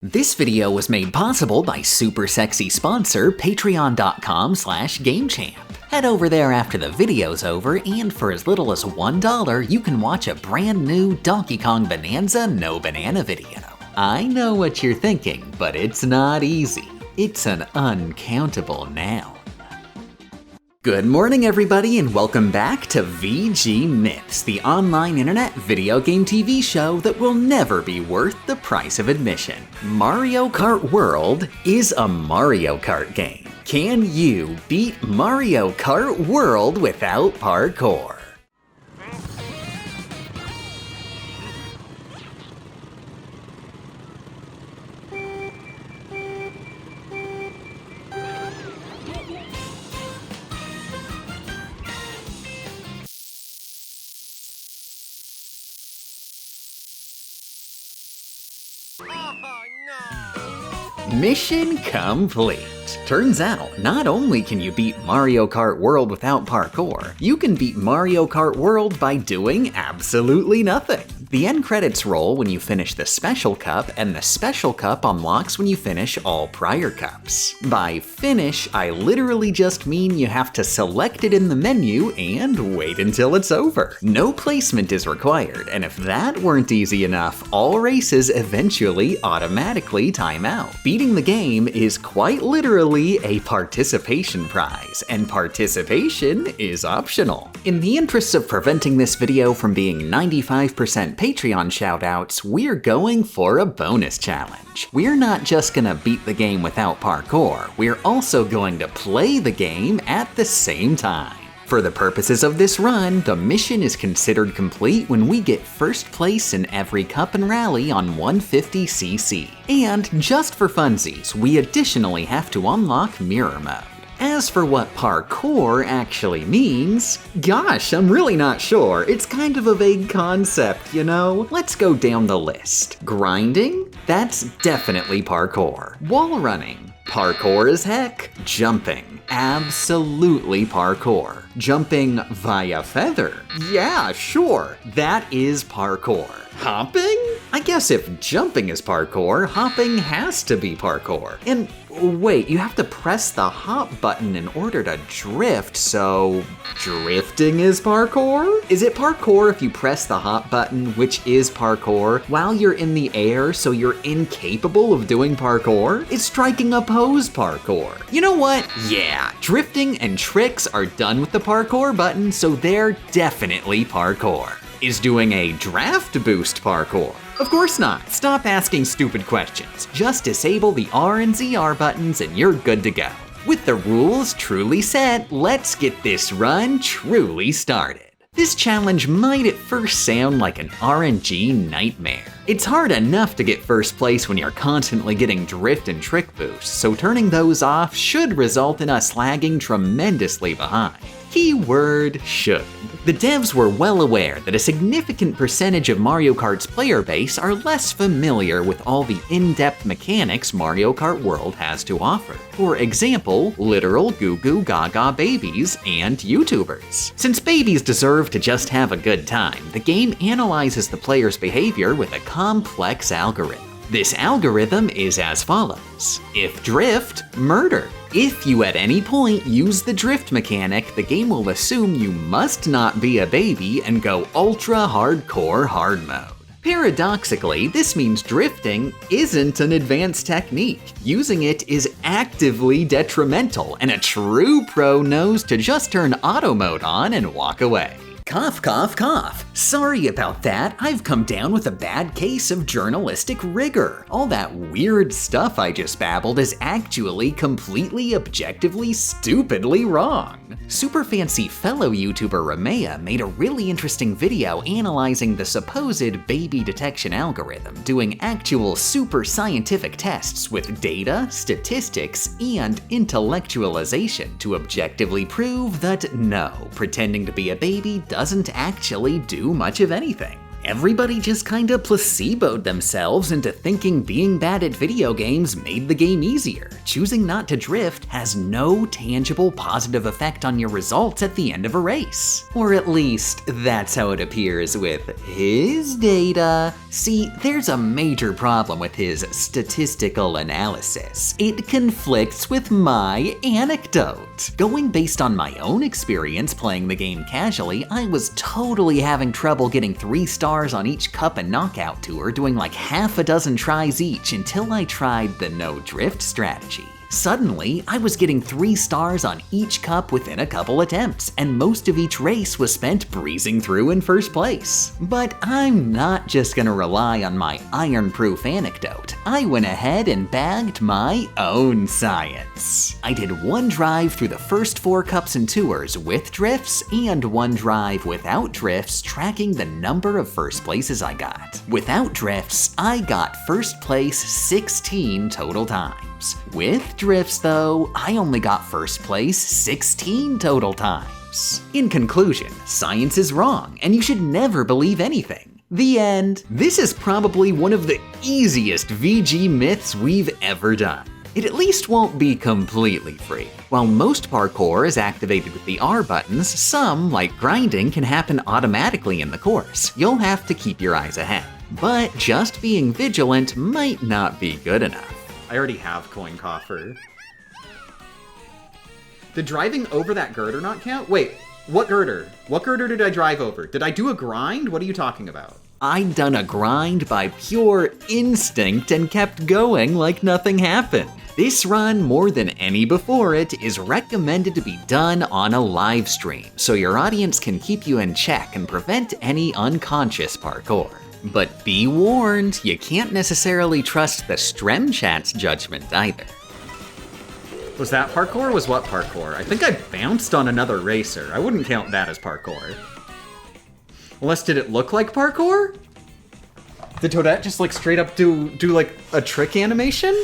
This video was made possible by super sexy sponsor patreon.com/gamechamp. Head over there after the video's over, and for as little as $1, you can watch a brand new Donkey Kong Bonanza No Banana video. I know what you're thinking, but it's not easy. It's an uncountable noun. Good morning everybody and welcome back to VG Myths, the online internet video game TV show that will never be worth the price of admission. Mario Kart World is a Mario Kart game. Can you beat Mario Kart World without parkour? Mission complete! Turns out, not only can you beat Mario Kart World without parkour, you can beat Mario Kart World by doing absolutely nothing. The end credits roll when you finish the Special Cup, and the Special Cup unlocks when you finish all prior cups. By finish, I literally just mean you have to select it in the menu and wait until it's over. No placement is required, and if that weren't easy enough, all races eventually automatically time out. Beating the game is quite literally a participation prize, and participation is optional. In the interests of preventing this video from being 95% Patreon shoutouts, we're going for a bonus challenge. We're not just gonna beat the game without parkour, we're also going to play the game at the same time. For the purposes of this run, the mission is considered complete when we get first place in every cup and rally on 150cc. And just for funsies, we additionally have to unlock mirror mode. As for what parkour actually means, gosh, I'm really not sure. It's kind of a vague concept, you know? Let's go down the list. Grinding? That's definitely parkour. Wall running? Parkour as heck. Jumping? Absolutely parkour. Jumping via feather? Yeah, sure. That is parkour. Hopping? I guess if jumping is parkour, hopping has to be parkour. And wait, you have to press the hop button in order to drift, so drifting is parkour? Is it parkour if you press the hop button, which is parkour, while you're in the air so you're incapable of doing parkour? Is striking a pose parkour? You know what? Yeah, drifting and tricks are done with the parkour button, so they're definitely parkour. Is doing a draft boost parkour? Of course not. Stop asking stupid questions. Just disable the R and ZR buttons and you're good to go. With the rules truly set, let's get this run truly started. This challenge might at first sound like an RNG nightmare. It's hard enough to get first place when you're constantly getting drift and trick boosts, so turning those off should result in us lagging tremendously behind. Keyword should. The devs were well aware that a significant percentage of Mario Kart's player base are less familiar with all the in-depth mechanics Mario Kart World has to offer. For example, literal goo goo gaga babies and YouTubers. Since babies deserve to just have a good time, the game analyzes the player's behavior with a complex algorithm. This algorithm is as follows. If drift, murder. If you at any point use the drift mechanic, the game will assume you must not be a baby and go ultra hardcore hard mode. Paradoxically, this means drifting isn't an advanced technique. Using it is actively detrimental, and a true pro knows to just turn auto mode on and walk away. Cough, cough, cough. Sorry about that. I've come down with a bad case of journalistic rigor. All that weird stuff I just babbled is actually completely, objectively, stupidly wrong. Super fancy fellow YouTuber Rimea made a really interesting video analyzing the supposed baby detection algorithm, doing actual super scientific tests with data, statistics, and intellectualization to objectively prove that no, pretending to be a baby doesn't actually do much of anything. Everybody just kinda placeboed themselves into thinking being bad at video games made the game easier. Choosing not to drift has no tangible positive effect on your results at the end of a race. Or at least, that's how it appears with his data. See, there's a major problem with his statistical analysis. It conflicts with my anecdote. Going based on my own experience playing the game casually, I was totally having trouble getting 3 stars on each cup and knockout tour, doing like half a dozen tries each until I tried the no drift strategy. Suddenly, I was getting 3 stars on each cup within a couple attempts, and most of each race was spent breezing through in first place. But I'm not just gonna rely on my iron-proof anecdote. I went ahead and bagged my own science. I did 1 drive through the first 4 cups and tours with drifts, and 1 drive without drifts, tracking the number of first places I got. Without drifts, I got first place 16 total times. With drifts though, I only got first place 16 total times. In conclusion, science is wrong, and you should never believe anything. The end. This is probably one of the easiest VG myths we've ever done. It at least won't be completely free. While most parkour is activated with the R buttons, some, like grinding, can happen automatically in the course. You'll have to keep your eyes ahead. But just being vigilant might not be good enough. I already have coin coffer. Did driving over that girder not count? Wait, what girder? What girder did I drive over? Did I do a grind? What are you talking about? I'd done a grind by pure instinct and kept going like nothing happened. This run, more than any before it, is recommended to be done on a live stream, so your audience can keep you in check and prevent any unconscious parkour. But be warned, you can't necessarily trust the Strem chat's judgment either. Was that parkour or was what parkour? I think I bounced on another racer. I wouldn't count that as parkour. Unless, did it look like parkour? Did Toadette just like straight up do like a trick animation?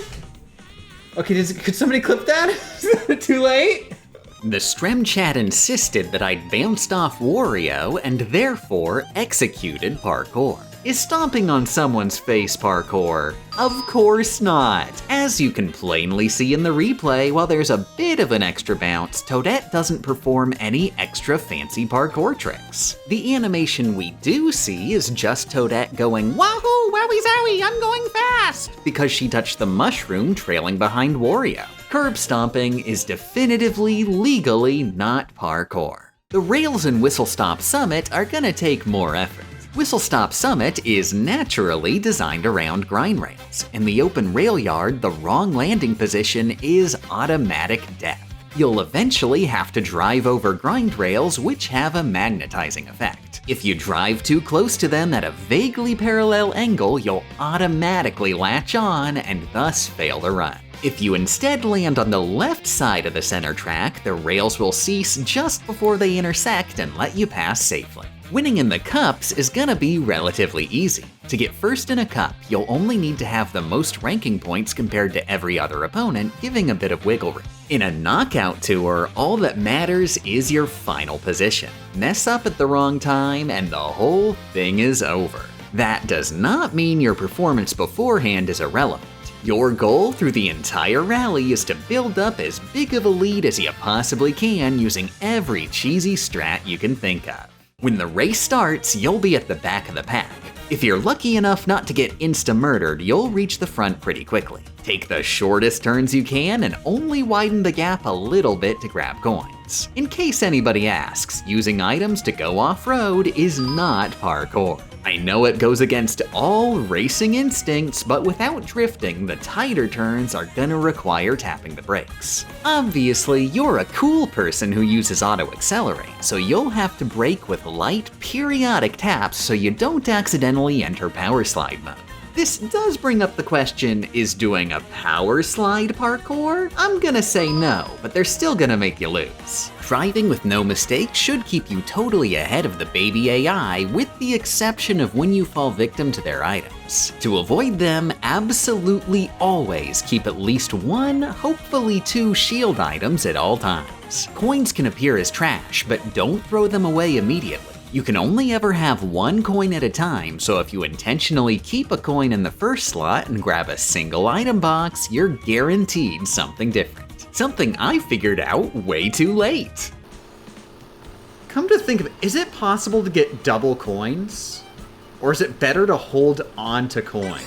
Okay, could somebody clip that? Is it too late? The Strem chat insisted that I'd bounced off Wario and therefore executed parkour. Is stomping on someone's face parkour? Of course not. As you can plainly see in the replay, while there's a bit of an extra bounce, Toadette doesn't perform any extra fancy parkour tricks. The animation we do see is just Toadette going, "Wahoo, wowie zowie, I'm going fast!" because she touched the mushroom trailing behind Wario. Curb stomping is definitively, legally not parkour. The rails in Whistle Stop Summit are gonna take more effort. Whistle Stop Summit is naturally designed around grind rails. In the open rail yard, the wrong landing position is automatic death. You'll eventually have to drive over grind rails, which have a magnetizing effect. If you drive too close to them at a vaguely parallel angle, you'll automatically latch on and thus fail the run. If you instead land on the left side of the center track, the rails will cease just before they intersect and let you pass safely. Winning in the cups is gonna be relatively easy. To get first in a cup, you'll only need to have the most ranking points compared to every other opponent, giving a bit of wiggle room. In a knockout tour, all that matters is your final position. Mess up at the wrong time and the whole thing is over. That does not mean your performance beforehand is irrelevant. Your goal through the entire rally is to build up as big of a lead as you possibly can using every cheesy strat you can think of. When the race starts, you'll be at the back of the pack. If you're lucky enough not to get insta-murdered, you'll reach the front pretty quickly. Take the shortest turns you can and only widen the gap a little bit to grab coins. In case anybody asks, using items to go off-road is not parkour. I know it goes against all racing instincts, but without drifting, the tighter turns are gonna require tapping the brakes. Obviously, you're a cool person who uses auto-accelerate, so you'll have to brake with light, periodic taps so you don't accidentally enter power slide mode. This does bring up the question, is doing a power slide parkour? I'm gonna say no, but they're still gonna make you lose. Driving with no mistakes should keep you totally ahead of the baby AI, with the exception of when you fall victim to their items. To avoid them, absolutely always keep at least 1, hopefully 2 shield items at all times. Coins can appear as trash, but don't throw them away immediately. You can only ever have one coin at a time, so if you intentionally keep a coin in the first slot and grab a single item box, you're guaranteed something different. Something I figured out way too late. Come to think of it, is it possible to get double coins? Or is it better to hold on to coin?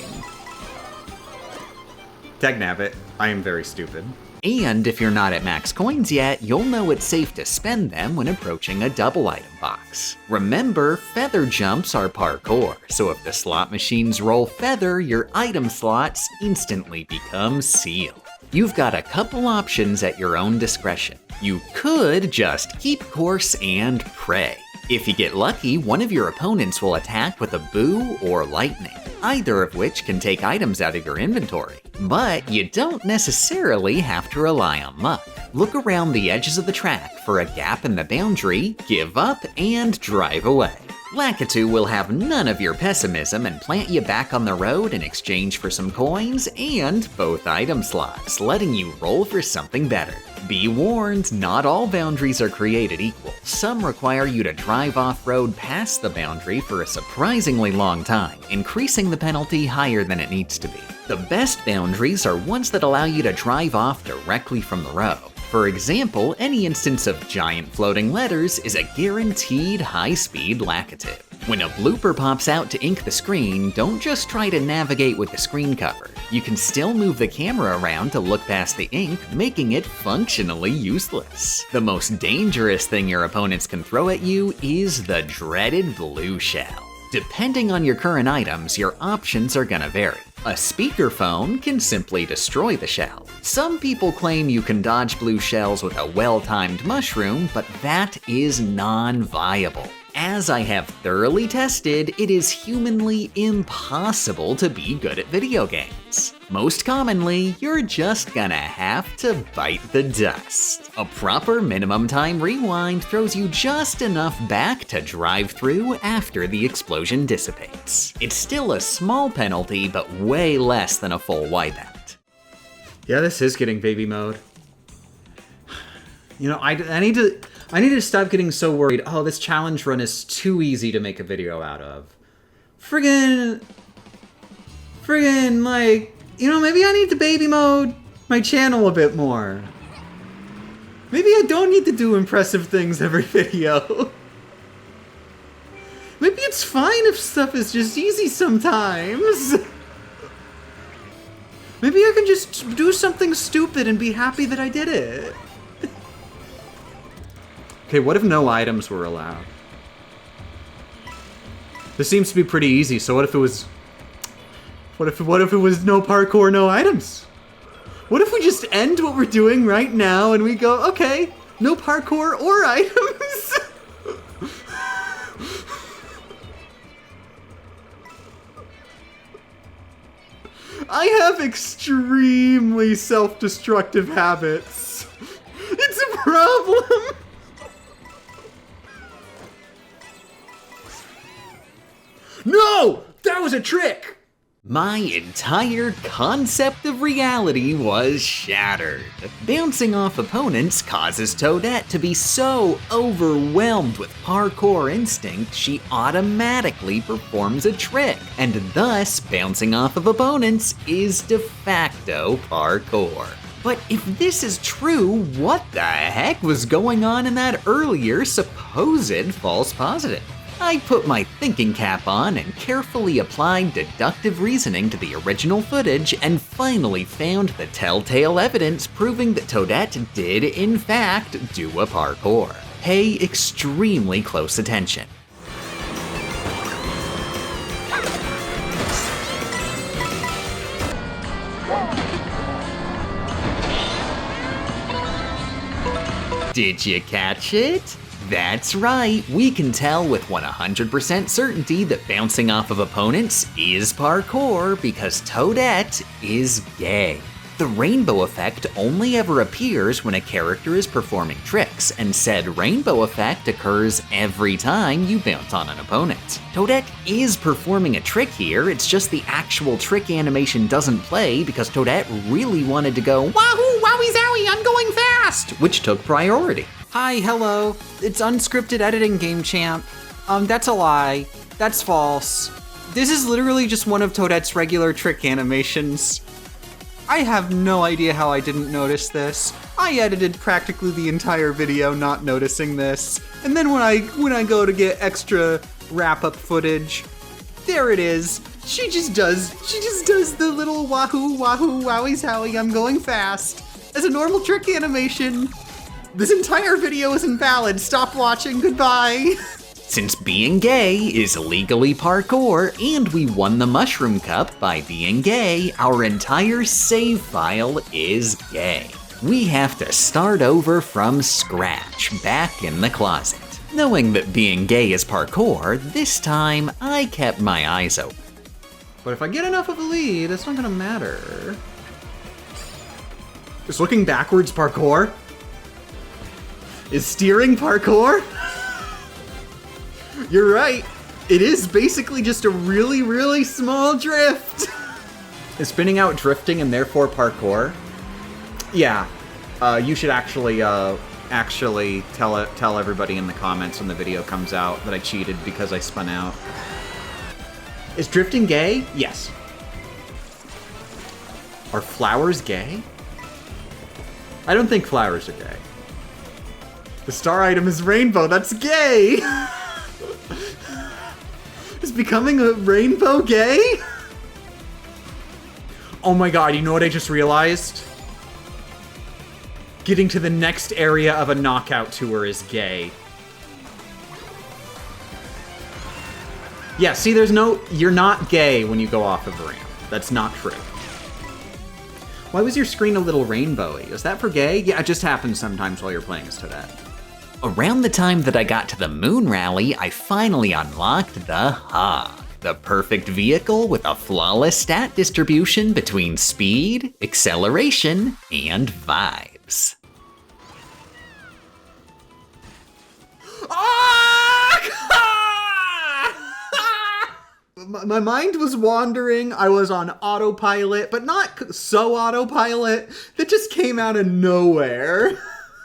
Dagnabbit, I am very stupid. And if you're not at max coins yet, you'll know it's safe to spend them when approaching a double item box. Remember, feather jumps are parkour, so if the slot machines roll feather, your item slots instantly become sealed. You've got a couple options at your own discretion. You could just keep course and pray. If you get lucky, one of your opponents will attack with a boo or lightning, either of which can take items out of your inventory. But you don't necessarily have to rely on luck. Look around the edges of the track for a gap in the boundary, give up, and drive away. Kaitou will have none of your pessimism and plant you back on the road in exchange for some coins and both item slots, letting you roll for something better. Be warned, not all boundaries are created equal. Some require you to drive off-road past the boundary for a surprisingly long time, increasing the penalty higher than it needs to be. The best boundaries are ones that allow you to drive off directly from the road. For example, any instance of giant floating letters is a guaranteed high-speed laxative. When a blooper pops out to ink the screen, don't just try to navigate with the screen cover. You can still move the camera around to look past the ink, making it functionally useless. The most dangerous thing your opponents can throw at you is the dreaded blue shell. Depending on your current items, your options are gonna vary. A speakerphone can simply destroy the shell. Some people claim you can dodge blue shells with a well-timed mushroom, but that is non-viable. As I have thoroughly tested, it is humanly impossible to be good at video games. Most commonly, you're just gonna have to bite the dust. A proper minimum time rewind throws you just enough back to drive through after the explosion dissipates. It's still a small penalty, but way less than a full wipeout. Yeah, this is getting baby mode. You know, I need to stop getting so worried. Oh, this challenge run is too easy to make a video out of. Friggin', like, you know, maybe I need to baby mode my channel a bit more. Maybe I don't need to do impressive things every video. Maybe it's fine if stuff is just easy sometimes. Maybe I can just do something stupid and be happy that I did it. Okay, what if no items were allowed? This seems to be pretty easy, so what if it was... What if it was no parkour, no items? What if we just end what we're doing right now and we go, okay, no parkour or items? I have extremely self-destructive habits. It's a problem. No! That was a trick! My entire concept of reality was shattered. Bouncing off opponents causes Toadette to be so overwhelmed with parkour instinct she automatically performs a trick, and thus bouncing off of opponents is de facto parkour. But if this is true, what the heck was going on in that earlier supposed false positive? I put my thinking cap on and carefully applied deductive reasoning to the original footage and finally found the telltale evidence proving that Toadette did in fact do a parkour. Pay extremely close attention. Did you catch it? That's right, we can tell with 100% certainty that bouncing off of opponents is parkour because Toadette is gay. The rainbow effect only ever appears when a character is performing tricks, and said rainbow effect occurs every time you bounce on an opponent. Toadette is performing a trick here, it's just the actual trick animation doesn't play because Toadette really wanted to go, wahoo, wowie zowie, I'm going fast, which took priority. Hi, hello, it's Unscripted Editing Game Champ. That's a lie. That's false. This is literally just one of Toadette's regular trick animations. I have no idea how I didn't notice this. I edited practically the entire video not noticing this. And then when I go to get extra wrap-up footage, there it is. She just does the little wahoo, wahoo, wowie, zowie, I'm going fast. As a normal trick animation. This entire video is invalid. Stop watching, goodbye. Since being gay is legally parkour, and we won the Mushroom Cup by being gay, our entire save file is gay. We have to start over from scratch, back in the closet. Knowing that being gay is parkour, this time I kept my eyes open. But if I get enough of a lead, it's not gonna matter. Is looking backwards parkour? Is steering parkour? You're right. It is basically just a really, really small drift. Is spinning out drifting and therefore parkour? Yeah. You should actually tell everybody in the comments when the video comes out that I cheated because I spun out. Is drifting gay? Yes. Are flowers gay? I don't think flowers are gay. The star item is rainbow. That's gay. Is becoming a rainbow gay? Oh my god, you know what I just realized? Getting to the next area of a knockout tour is gay. Yeah, see, you're not gay when you go off of a ramp. That's not true. Why was your screen a little rainbowy? Is that for gay? Yeah, it just happens sometimes while you're playing as Toadette. Around the time that I got to the Moon Rally, I finally unlocked the Hog, the perfect vehicle with a flawless stat distribution between speed, acceleration, and vibes. My mind was wandering. I was on autopilot, but not so autopilot. That just came out of nowhere.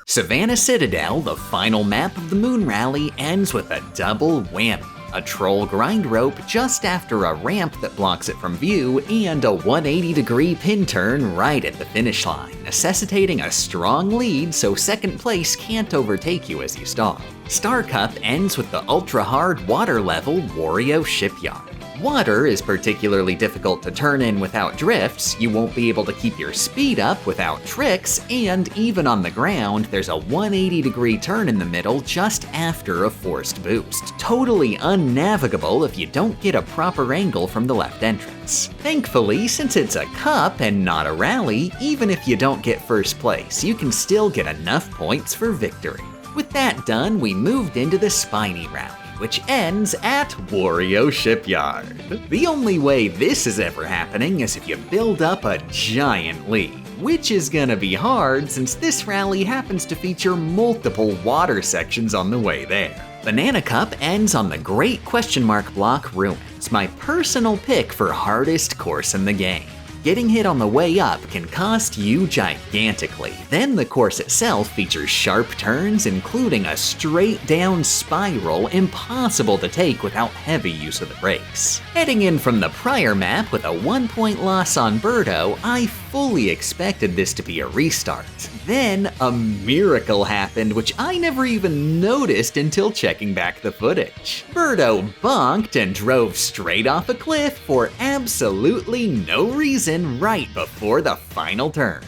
Savannah Citadel, the final map of the Moon Rally, ends with a double whammy. A troll grind rope just after a ramp that blocks it from view, and a 180-degree pin turn right at the finish line, necessitating a strong lead so second place can't overtake you as you stall. Star Cup ends with the ultra-hard water-level Wario Shipyard. Water is particularly difficult to turn in without drifts, you won't be able to keep your speed up without tricks, and even on the ground, there's a 180-degree turn in the middle just after a forced boost. Totally unnavigable if you don't get a proper angle from the left entrance. Thankfully, since it's a cup and not a rally, even if you don't get first place, you can still get enough points for victory. With that done, we moved into the Spiny Rally, which ends at Wario Shipyard. The only way this is ever happening is if you build up a giant lead, which is gonna be hard since this rally happens to feature multiple water sections on the way there. Banana Cup ends on the great question mark block Ruins, my personal pick for hardest course in the game. Getting hit on the way up can cost you gigantically. Then the course itself features sharp turns, including a straight down spiral impossible to take without heavy use of the brakes. Heading in from the prior map with a 1-point loss on Birdo, I fully expected this to be a restart. Then a miracle happened, which I never even noticed until checking back the footage. Birdo bonked and drove straight off a cliff for absolutely no reason right before the final turn.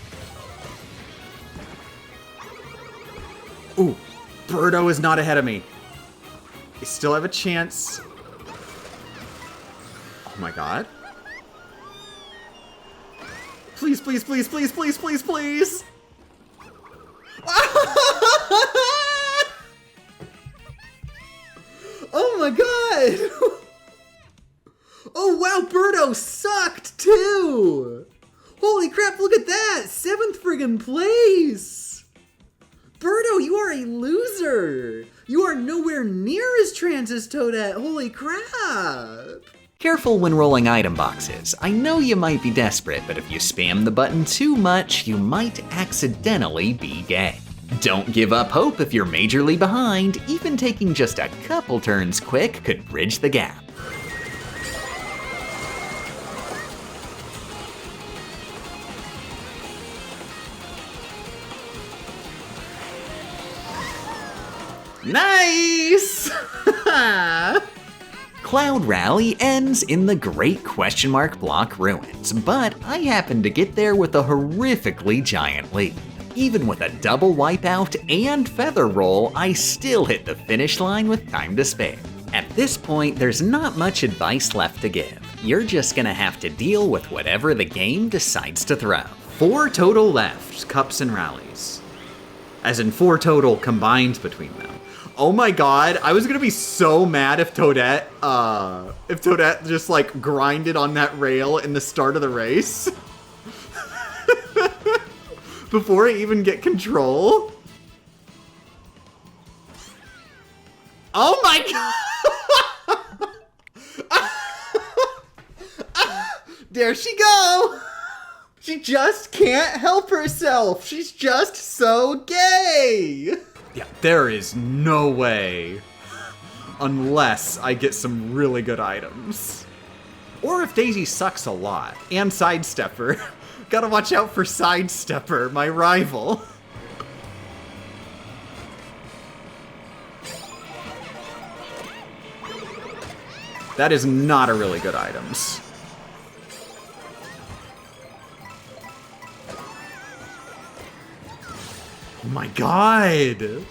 Ooh, Birdo is not ahead of me. I still have a chance. Oh my god. Please, please, please, please, please, please, please. Oh my god. Oh wow, Birdo sucked too. Holy crap, look at that. 7th friggin' place. Birdo, you are a loser. You are nowhere near as trans as Toadette. Holy crap. Careful when rolling item boxes. I know you might be desperate, but if you spam the button too much, you might accidentally be gay. Don't give up hope if you're majorly behind. Even taking just a couple turns quick could bridge the gap. Nice! Cloud Rally ends in the Great Question Mark Block Ruins, but I happened to get there with a horrifically giant lead. Even with a double wipeout and feather roll, I still hit the finish line with time to spare. At this point, there's not much advice left to give. You're just gonna have to deal with whatever the game decides to throw. 4 total left, cups and rallies. As in 4 total combined between them. Oh my god, I was gonna be so mad if Toadette just like grinded on that rail in the start of the race. Before I even get control. Oh my god! There she go! She just can't help herself. She's just so gay. Yeah, there is no way. Unless I get some really good items. Or if Daisy sucks a lot. And Sidestepper. Gotta watch out for Sidestepper, my rival. That is not a really good items. Oh my god!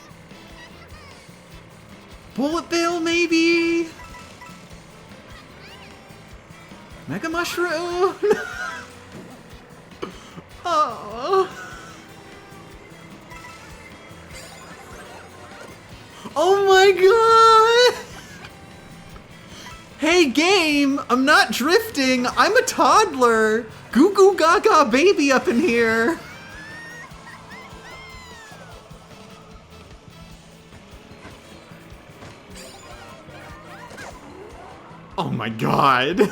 Bullet Bill, maybe? Mega Mushroom? Oh. Oh my god! Hey game, I'm not drifting, I'm a toddler! Goo goo gaga baby up in here! Oh my god.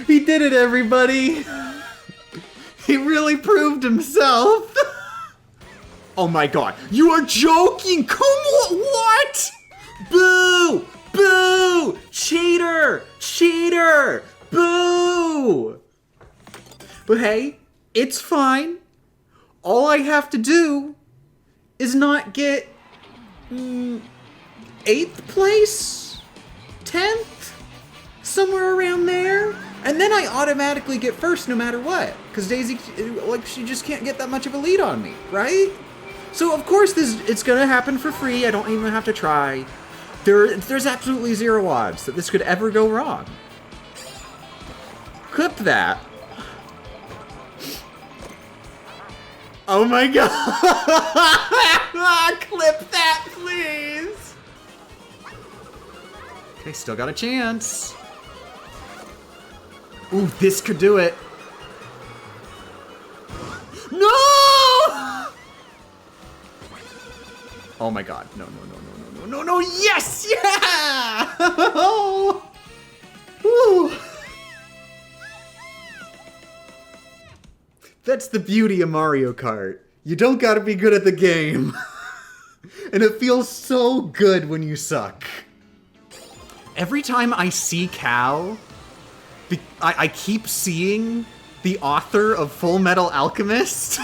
He did it, everybody. He really proved himself. Oh my god. You are joking. Come on. What? Boo! Boo! Cheater! Cheater! Boo! But hey, it's fine. All I have to do is not get 8th place? 10th? Somewhere around there? And then I automatically get first no matter what. Because Daisy, like, she just can't get that much of a lead on me, right? So of course it's gonna happen for free. I don't even have to try. There's absolutely 0 odds that this could ever go wrong. Clip that. Oh my god! Clip that, please! Okay, still got a chance. Ooh, this could do it. No! Oh my god, no, no, no, no, no, no, no, no, yes! Yeah! Woo! That's the beauty of Mario Kart. You don't gotta be good at the game. And it feels so good when you suck. Every time I see Cal, I keep seeing the author of Full Metal Alchemist.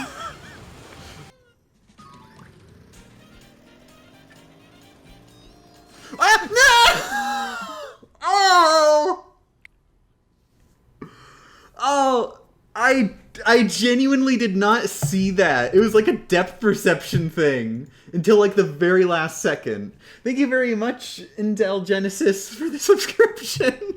Ah, no! Oh! Oh, I genuinely did not see that. It was like a depth perception thing until like the very last second. Thank you very much, Intel Genesis, for the subscription.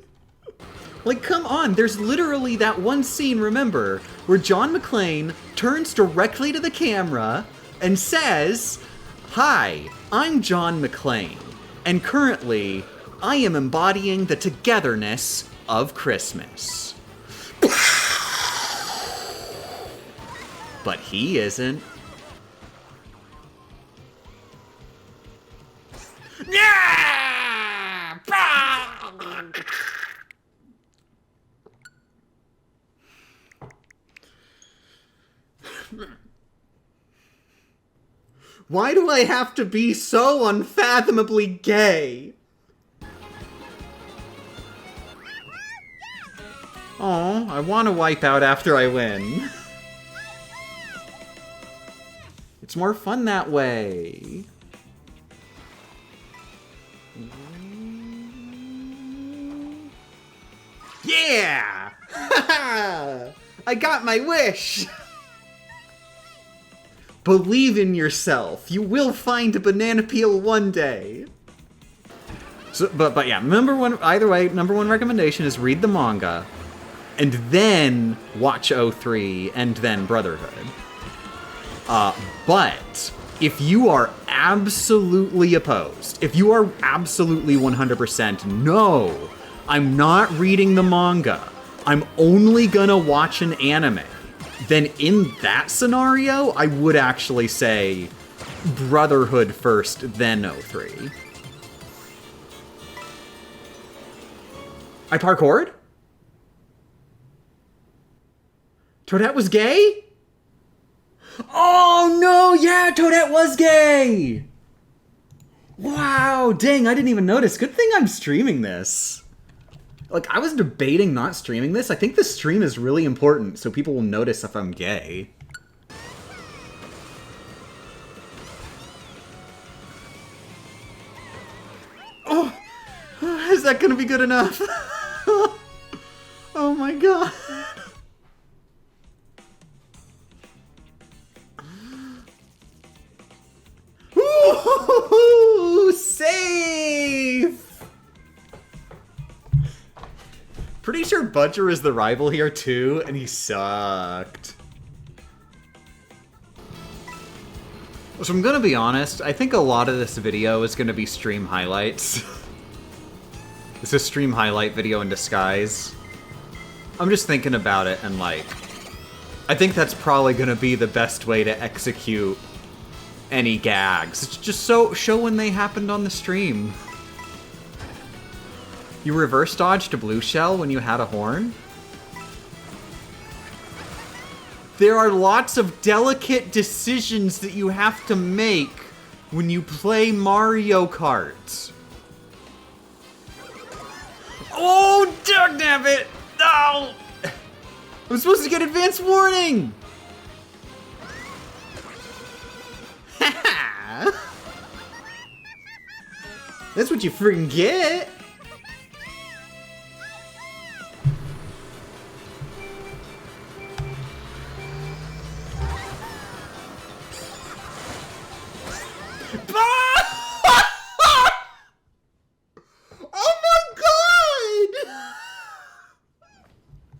Like, come on, there's literally that one scene, remember, where John McClane turns directly to the camera and says, "Hi, I'm John McClane, and currently, I am embodying the togetherness of Christmas." But he isn't. Yeah! Why do I have to be so unfathomably gay? Oh, I want to wipe out after I win. It's more fun that way. Yeah! I got my wish! Believe in yourself. You will find a banana peel one day. So, but yeah, either way, number one recommendation is read the manga, and then watch 03, and then Brotherhood. But if you are absolutely opposed, if you are absolutely 100% no, I'm not reading the manga, I'm only gonna watch an anime, then in that scenario, I would actually say Brotherhood first, then 03. I parkoured? Toadette was gay? Oh no, yeah, Toadette was gay! Wow, dang, I didn't even notice. Good thing I'm streaming this. Like, I was debating not streaming this. I think the stream is really important, so people will notice if I'm gay. Oh! Is that gonna be good enough? Oh my god. Ooh, safe! Pretty sure Butcher is the rival here too, and he sucked. So I'm gonna be honest, I think a lot of this video is gonna be stream highlights. It's a stream highlight video in disguise. I'm just thinking about it and like, I think that's probably gonna be the best way to execute any gags. It's just show when they happened on the stream. You reverse dodged a blue shell when you had a horn? There are lots of delicate decisions that you have to make when you play Mario Kart. Oh, dagnabbit! No! I'm supposed to get advance warning! That's what you freaking get! Oh my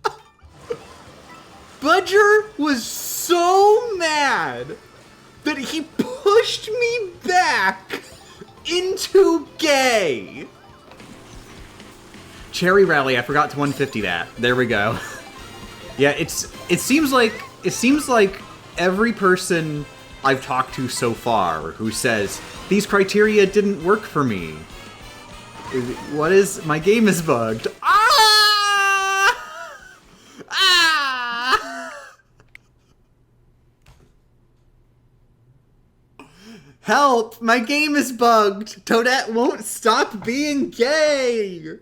god! Budger was so mad that he pushed me back into gay. Cherry Rally, I forgot to 150 that. There we go. Yeah, it seems like every person I've talked to so far who says these criteria didn't work for me. What is my game is bugged? Ah! Ah! Help! My game is bugged! Toadette won't stop being gay!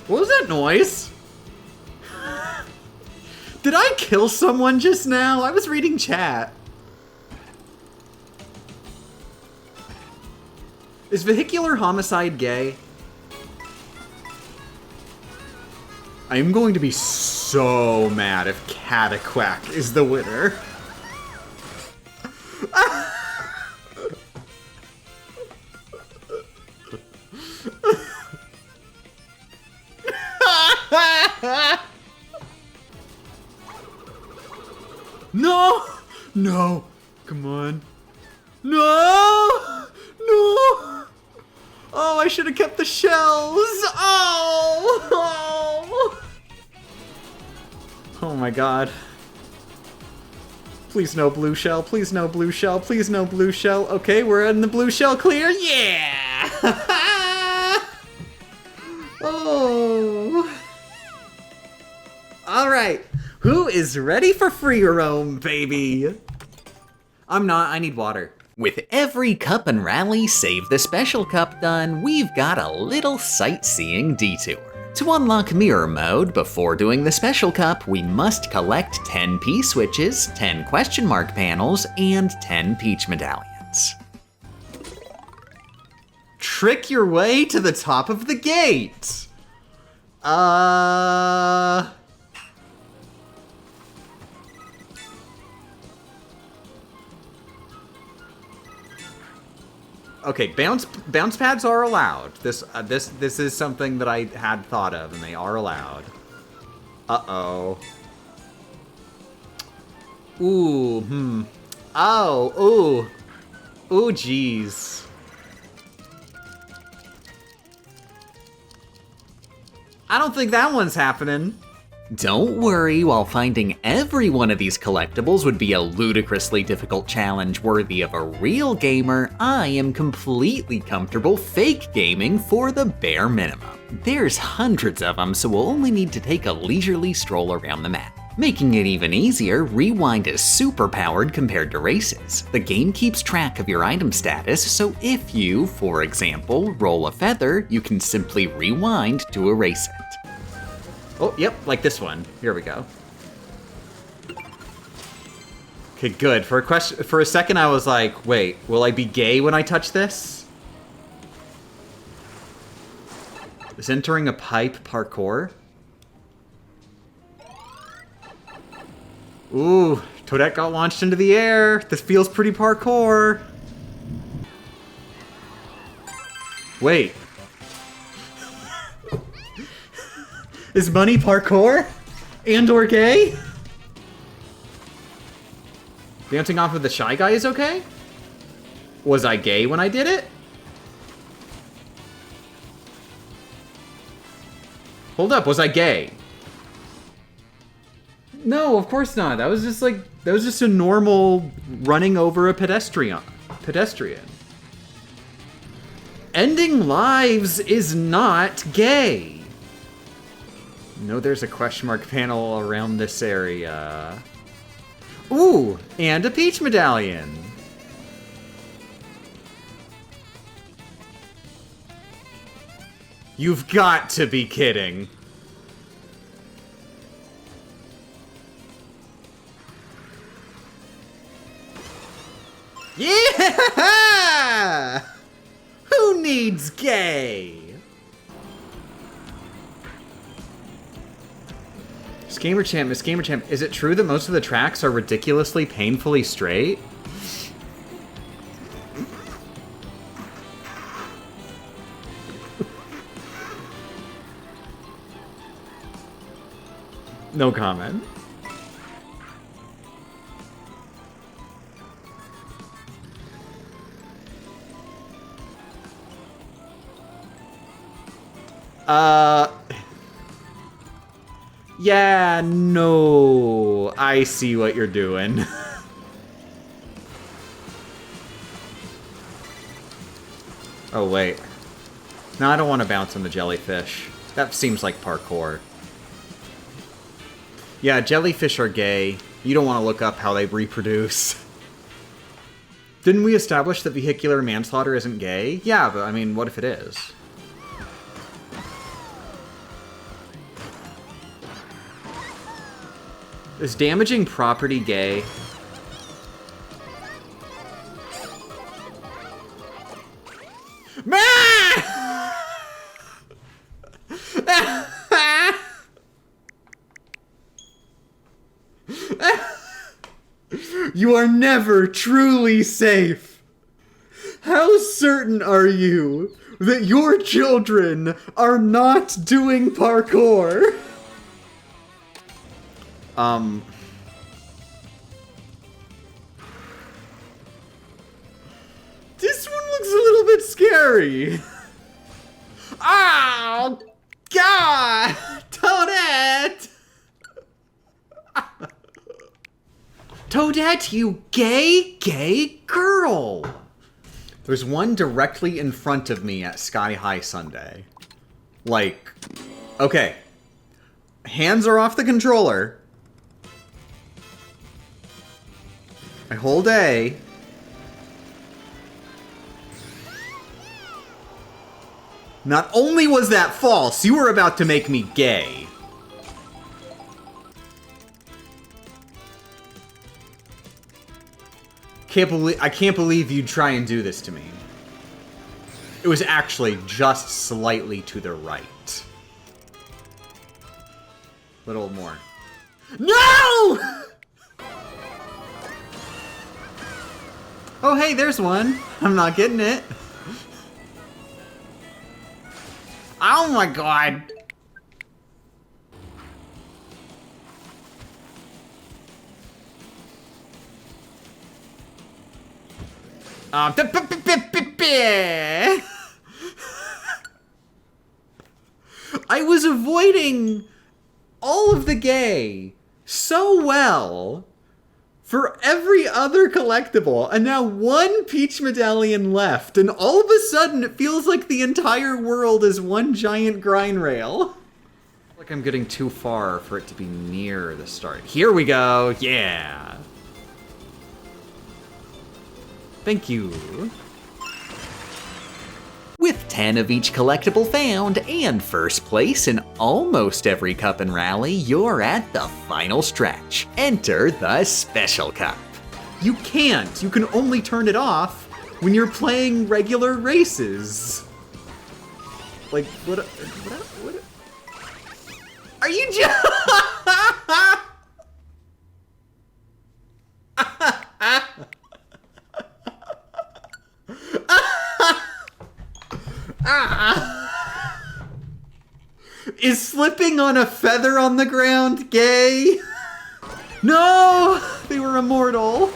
What was that noise? Did I kill someone just now? I was reading chat. Is vehicular homicide gay? I am going to be so mad if Cataquack is the winner. No! No! Come on. No! No! Oh, I should have kept the shells. Oh! Oh my god. Please no blue shell, please no blue shell, please no blue shell. Okay, we're in the blue shell clear. Yeah! Oh. All right. Who is ready for free roam, baby? I'm not. I need water. With every cup and rally save the special cup done, we've got a little sightseeing detour. To unlock mirror mode before doing the special cup, we must collect 10 P-switches, 10 question mark panels, and 10 peach medallions. Trick your way to the top of the gate. Okay, bounce pads are allowed. This is something that I had thought of, and they are allowed. Uh-oh. Ooh, Oh, ooh. Ooh, jeez. I don't think that one's happening. Don't worry, while finding every one of these collectibles would be a ludicrously difficult challenge worthy of a real gamer, I am completely comfortable fake gaming for the bare minimum. There's hundreds of them, so we'll only need to take a leisurely stroll around the map. Making it even easier, Rewind is super powered compared to races. The game keeps track of your item status, so if you, for example, roll a feather, you can simply rewind to erase it. Oh, yep, like this one. Here we go. Okay, good. For a second, I was like, wait, will I be gay when I touch this? Is entering a pipe parkour? Ooh, Toadette got launched into the air. This feels pretty parkour. Wait. Is money parkour? And or gay? Bouncing off of the Shy Guy is okay? Was I gay when I did it? Hold up, was I gay? No, of course not. That was just a normal running over a pedestrian. Ending lives is not gay. No, there's a question mark panel around this area. Ooh, and a peach medallion. You've got to be kidding. Yeah! Who needs gay? Miss Gamerchamp, is it true that most of the tracks are ridiculously painfully straight? No comment. Yeah, no. I see what you're doing. Oh, wait. No, I don't want to bounce on the jellyfish. That seems like parkour. Yeah, jellyfish are gay. You don't want to look up how they reproduce. Didn't we establish that vehicular manslaughter isn't gay? Yeah, but I mean, what if it is? Is damaging property gay? You are never truly safe. How certain are you that your children are not doing parkour? This one looks a little bit scary. Oh, God! Toadette! Toadette, you gay girl! There's one directly in front of me at Sky High Sunday. Like, okay. Hands are off the controller. I hold A. Not only was that false, you were about to make me gay. I can't believe you'd try and do this to me. It was actually just slightly to the right. Little more. No! Oh, hey, there's one. I'm not getting it. Oh my god. I was avoiding all of the gay so well for every other collectible, and now one Peach medallion left, and all of a sudden it feels like the entire world is one giant grind rail. Like I'm getting too far for it to be near the start. Here we go, yeah. Thank you. With 10 of each collectible found and first place in almost every cup and rally, you're at the final stretch. Enter the Special Cup. You can't. You can only turn it off when you're playing regular races. Like, what? Are you just... Is slipping on a feather on the ground gay? No! They were immortal.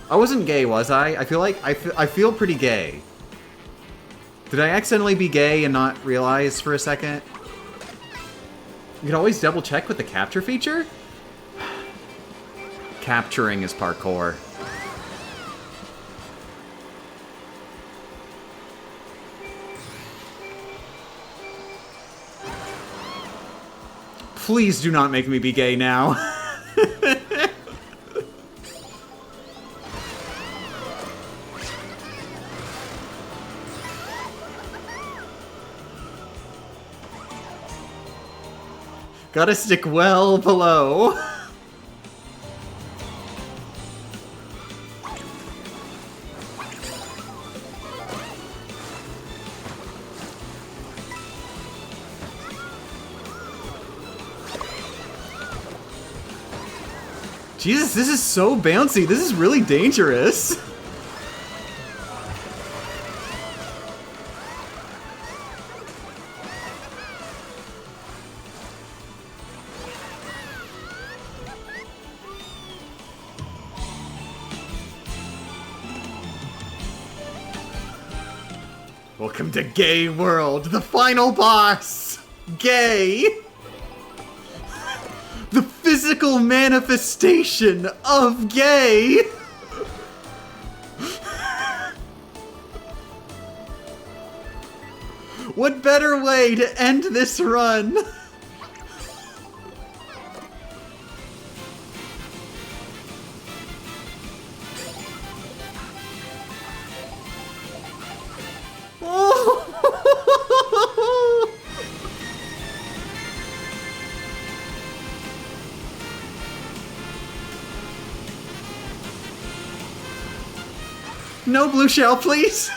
I wasn't gay, was I? I feel like I feel pretty gay. Did I accidentally be gay and not realize for a second? You can always double check with the capture feature? Capturing is parkour. Please do not make me be gay now. Gotta stick well below. Jesus, this is so bouncy. This is really dangerous. Welcome to Gay World, the final boss! Gay! The physical manifestation of gay! What better way to end this run? No blue shell, please.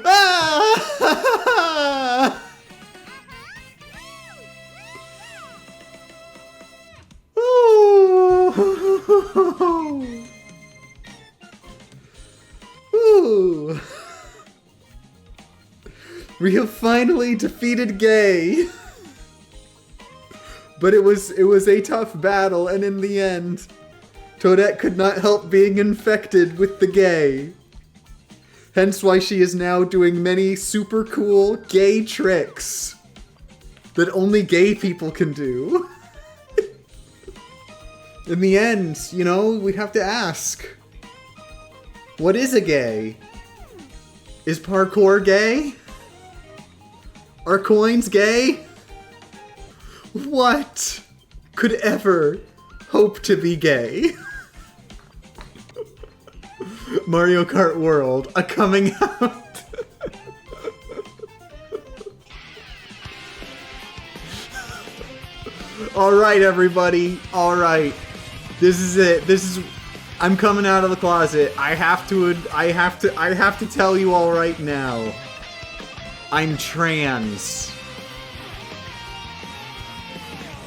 Ah! Ooh. Ooh. We have finally defeated Gay. But it was a tough battle, and in the end, Toadette could not help being infected with the gay. Hence why she is now doing many super cool gay tricks that only gay people can do. In the end, you know, we have to ask, what is a gay? Is parkour gay? Are coins gay? What could ever hope to be gay? Mario Kart World, a coming out. Alright, everybody. Alright. This is it. I'm coming out of the closet. I have to tell you all right now. I'm trans.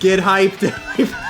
Get hyped, everybody.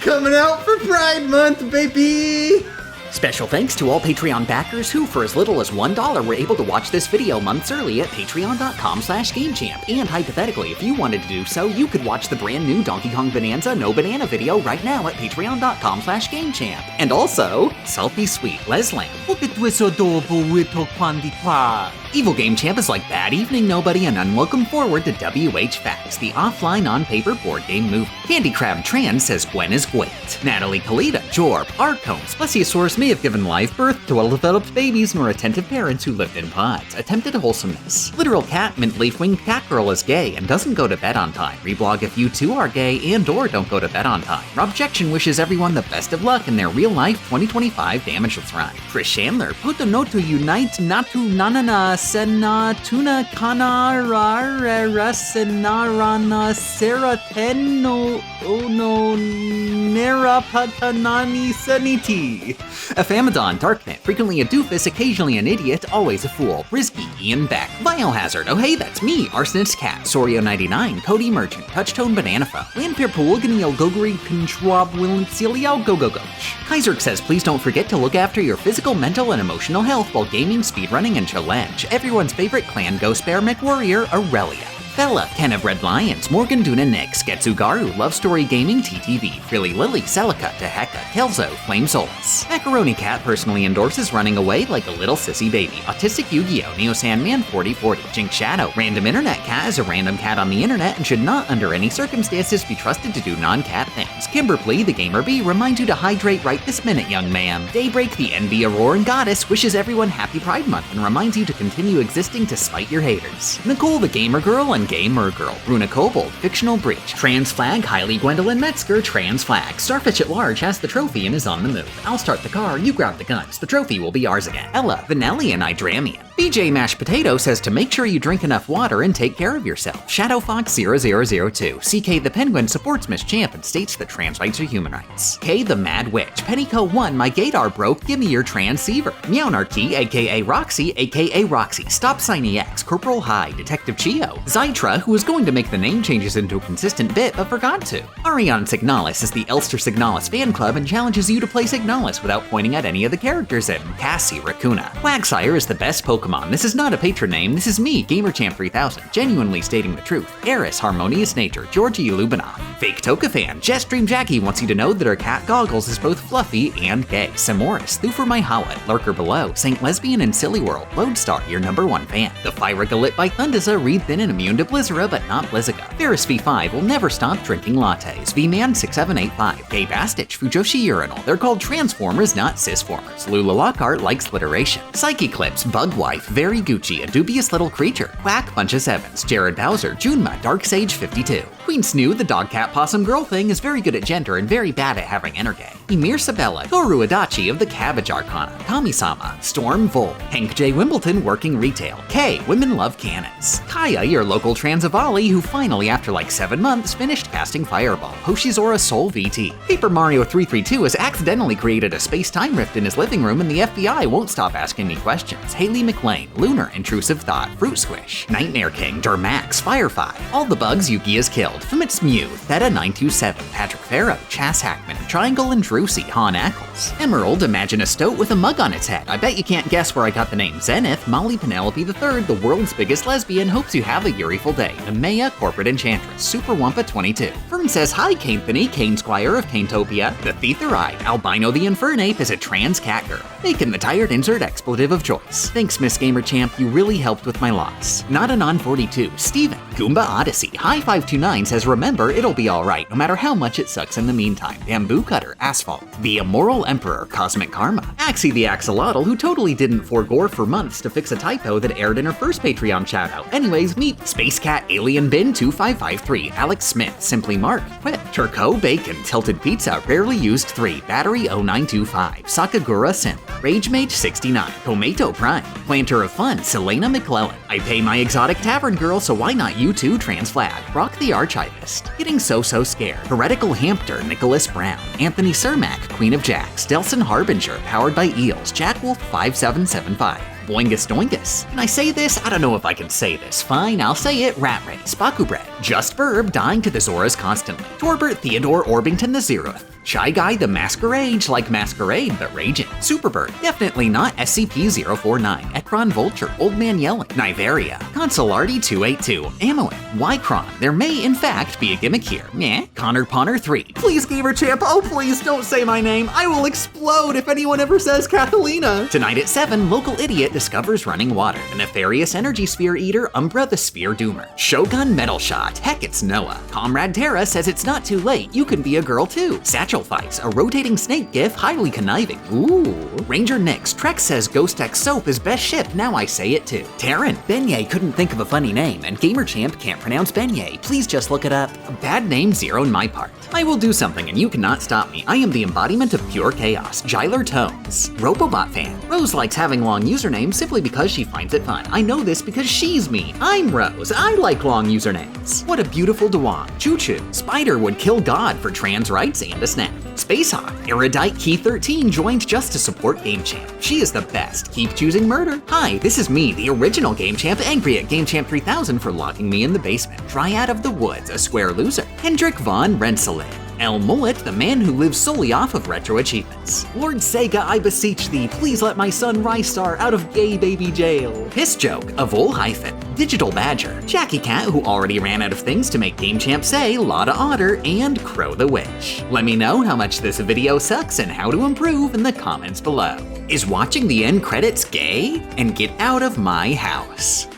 Coming out for Pride Month, baby! Special thanks to all Patreon backers who, for as little as $1, were able to watch this video months early at patreon.com/GameChamp. And hypothetically, if you wanted to do so, you could watch the brand new Donkey Kong Bonanza No Banana video right now at patreon.com/GameChamp. And also, Salty Sweet Leslie. Look at this adorable little candy bar. Evil Game Champ is like Bad Evening Nobody and Unwelcome Forward to WH Facts, the offline on-paper board game movie. Candy Crab Trans says Gwen is great. Natalie Kalita, Jorb, Arcones, Plesiosaurus may have given live birth to well-developed babies nor attentive parents who lived in pods. Attempted wholesomeness. Literal Cat, Mint Leaf Winged Cat Girl is gay and doesn't go to bed on time. Reblog if you too are gay and or don't go to bed on time. Robjection wishes everyone the best of luck in their real-life 2025 damageless run. Chris Chandler, put a note to unite natu nanana sena tuna kana rara senarana serateno ono nera patanani saniti. Ephamadon, Darknet, frequently a doofus, occasionally an idiot, always a fool. Brisky, Ian Beck, Biohazard, oh hey, that's me, Arsonist Cat, Sorio99, Cody Merchant, Touchtone Banana Phone, Lampir Poligony, Gogori, Controb, Willencelio, Go Go Goch. Kaiserk says please don't forget to look after your physical, mental, and emotional health while gaming, speedrunning, and challenge. Everyone's favorite clan ghost bear McWarrior, Aurelia. Bella, Ken of Red Lions, Morgan Duna Nix, Getsugaru, Love Story Gaming TTV, Frilly Lily, Celica, Teheka, Kelzo, Flame Solus. Macaroni Cat personally endorses running away like a little sissy baby. Autistic Yu-Gi-Oh! Neo Sandman 4040. Jinx Shadow, Random Internet Cat is a random cat on the internet and should not under any circumstances be trusted to do non-cat things. Kimberly, the Gamer Bee, reminds you to hydrate right this minute, young man. Daybreak, the NB Auroran Goddess, wishes everyone happy Pride Month and reminds you to continue existing to spite your haters. Nicole, the Gamer Girl, and Gamer Girl, Bruna Kobold, Fictional Breach, Trans Flag, Hailey Gwendolyn Metzger, Trans Flag, Starfish at Large has the trophy and is on the move. I'll start the car, you grab the guns, the trophy will be ours again. Ella, Vanelli, and Idramian. BJ Mashed Potato says to make sure you drink enough water and take care of yourself. Shadow Fox 0002, CK the Penguin supports Miss Champ and states that trans rights are human rights. K the Mad Witch, Pennyco 1, my gaydar broke, give me your transceiver. Meownarchy, aka Roxy, aka Roxy, Stop Signy X, Corporal High, Detective Chio, Zytra, who was going to make the name changes into a consistent bit but forgot to. Arion Signalis is the Elster Signalis fan club and challenges you to play Signalis without pointing at any of the characters in. Cassie Raccoona. Quagsire is the best Pokemon. This is not a patron name, this is me, GamerChamp3000, genuinely stating the truth. Eris, Harmonious Nature, Georgie Lubinoff. Fake Tokafan, Jetstream Jackie wants you to know that her cat Goggles is both fluffy and gay. Samoris, Thufer My Howat, Lurker Below, Saint Lesbian and Silly World, Lodestar, your #1 fan. The Fyriga lit by Thundaza, read thin and immune to Blizzara but not Blizziga. Ferris V5 will never stop drinking lattes. VMan6785, Gay Bastich, Fujoshi Urinal. They're called Transformers, not Cisformers. Lula Lockhart likes literation. Psycheclipse, Bugwife, Very Gucci, a dubious little creature. Quack Punches Evans, Jared Bowser, Junma, Darksage52. Queen Snoo, the dog cat possum girl thing, is very good at gender and very bad at having energy. Emir Sabella, Toru Adachi of the Cabbage Arcana, Kami-sama, Storm Vol, Hank J. Wimbledon working retail, K. Women love cannons, Kaya, your local Transavali, who finally after like 7 months finished casting Fireball, Hoshizora Soul VT. Paper Mario 332 has accidentally created a space-time rift in his living room and the FBI won't stop asking me questions. Haley McLean, Lunar, Intrusive Thought, Fruit Squish, Nightmare King, Dermax, Firefly, all the bugs Yuki has killed, World, Fumits Mew, Theta927, Patrick Farrow, Chas Hackman, Triangle and Drusy, Han Ackles. Emerald, imagine a stoat with a mug on its head. I bet you can't guess where I got the name. Zenith, Molly Penelope III, the world's biggest lesbian, hopes you have a Euriful day. Rimea, Corporate Enchantress, Super Wumpa 22. Fern says, hi Cainthony, Cane Squire of Caintopia. The Thetheride, Albino the Infernape is a trans cat girl. Bacon the tired insert expletive of choice. Thanks Miss Gamer Champ, you really helped with my loss. Not a non-42, Steven. Goomba Odyssey, High529 says, remember, it'll be alright, no matter how much it sucks in the meantime. Bamboo Cutter, Asphalt. The Immoral Emperor, Cosmic Karma. Axie the Axolotl, who totally didn't forgore for months to fix a typo that aired in her first Patreon shoutout. Anyways, meet Space Cat Alien Bin 2553, Alex Smith, Simply Mark, Quip, Turco Bacon, Tilted Pizza, Rarely Used 3, Battery 0925, Sakagura Sim, Ragemage 69, Tomato Prime, Planter of Fun, Selena McClellan. I pay my exotic tavern girl, so why not you too, Trans Flag? Rock the Archivist, Getting So Scared, Heretical Hampter, Nicholas Brown, Anthony Cermak, Queen of Jacks, Delson Harbinger, powered by Eels, Jack Wolf 5775. Boingus Doingus. Can I say this? I don't know if I can say this. Fine, I'll say it. Rat Race, Baku Bread, Just Verb, Dying to the Zoras Constantly, Torbert Theodore Orbington the Zeroth, Shy Guy the Masquerade, like Masquerade but raging, Superbird, definitely not SCP-049, Ekron Vulture, Old Man Yelling, Niveria, Consularty 282, Amoin, Ycron, there may in fact be a gimmick here, meh, Connor Ponner 3, please Gamer Champ, oh please don't say my name, I will explode if anyone ever says Catalina. Tonight at 7, Local Idiot discovers running water, the Nefarious Energy Sphere Eater, Umbra the Sphere Doomer, Shogun Metal Shot, heck it's Noah, Comrade Terra says it's not too late, you can be a girl too, Satchel Fights, a rotating snake gif, highly conniving, ooh, Ranger Nix, Trek says Ghost X Soap is best ship, now I say it too, Taryn, Beignet couldn't think of a funny name, and Gamer Champ can't pronounce Beignet, please just look it up, a bad name zero on my part, I will do something and you cannot stop me, I am the embodiment of pure chaos, Gyler Tones, Robobot Fan, Rose likes having long usernames simply because she finds it fun. I know this because she's me. I'm Rose. I like long usernames. What a beautiful Dwang. Choo Choo. Spider would kill God for trans rights and a snap. Spacehawk. Erudite Key 13 joined just to support Game Champ. She is the best. Keep choosing murder. Hi, this is me, the original Game Champ, angry at Game Champ 3000 for locking me in the basement. Dryad of the Woods, a square loser. Hendrik von Rensselaer. El Mullet, the man who lives solely off of retro achievements. Lord Sega, I beseech thee, please let my son Rystar out of gay baby jail. Piss Joke, a Vol Hyphen, Digital Badger, Jackie Cat, who already ran out of things to make Game Champ say, Lotta Otter, and Crow the Witch. Let me know how much this video sucks and how to improve in the comments below. Is watching the end credits gay? And get out of my house.